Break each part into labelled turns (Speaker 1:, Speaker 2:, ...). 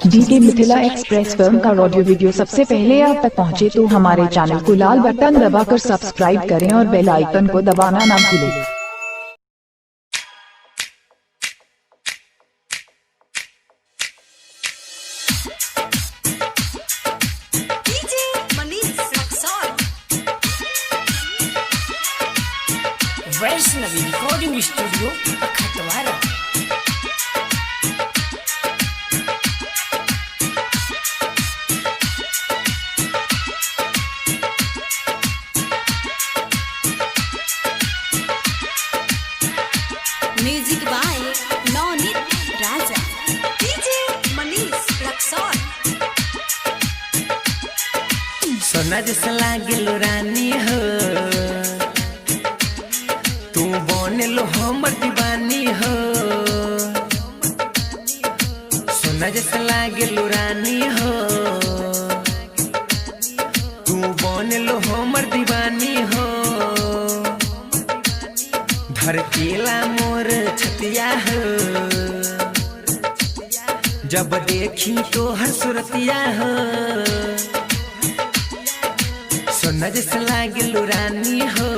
Speaker 1: DK Mithila express film का audio video सबसे पहले आप तक पहुंचे तो हमारे चैनल को लाल बटन दबाकर सब्सक्राइब करें और बेल आइकन को दबाना ना भूलें।
Speaker 2: Vaishnavi recording studio Khatwara.
Speaker 3: Music by Navneet Raja, DJ Manish Raxaul.
Speaker 2: सोना जैसा लागेलो रानी हो, तू बनेलो हमर दीवानी हो। सोना जैसा लागेलो रानी हो, तू बनेलो हमर दीवानी हो। धड़केला मोर छतिया हो, जब देखी तो हर सुरतिया हो। सोना जैसा लागेलो रानी हो,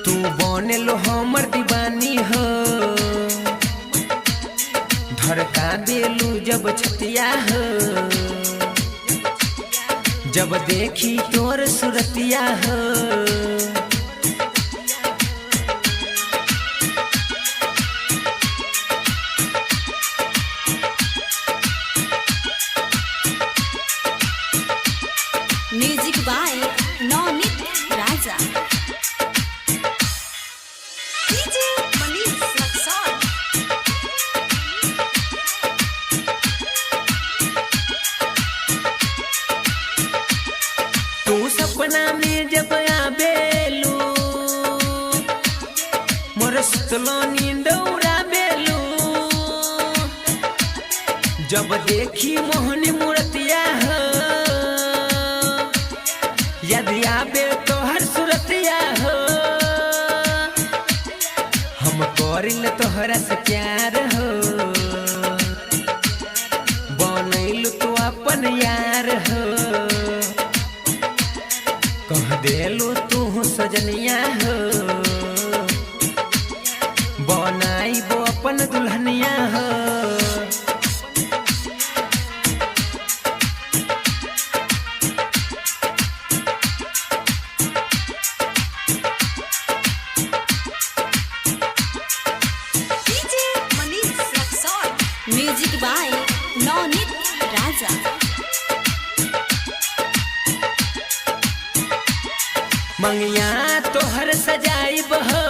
Speaker 2: तू बनेलो हमर दीवानी हो। धड़का देलू जब छतिया हो, जब देखी तोर सुरतिया हो।
Speaker 3: Music by Navneet Raja, DJ Manish Raxaul.
Speaker 2: तू सपना में जब आबेलू, मोर सुतलो नींद उड़ाबेलू। जब देखी मोहनी मूर्तिया हो, यदि आबे तो हर सुरतिया हो। हम करिल तोहरा से प्यार हो, बनैलू तू अपन यार हो। कह देलू तू सजनिया हो, बनाइबो अपन दुल्हनिया हो।
Speaker 3: DJ Manish Raxaul. Music by Navneet Raja.
Speaker 2: मंगिया तोहर सजाइब हो,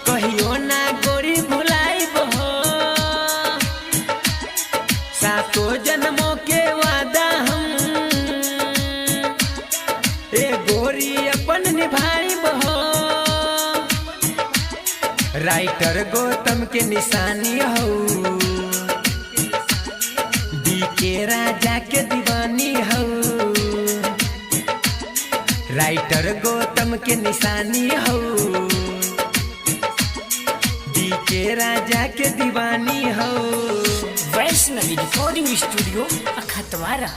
Speaker 2: कहियो ना गोरी भुलाइब हो। सातो जन्मों के वादा हम ए गोरी अपन निभाइब हो। राइटर गौतम के निशानी हो, डीके राजा के दीवानी हो। राइटर गौतम के निशानी हो, डीके राजा के दीवानी हो। Vaishnavi recording studio Khatwara.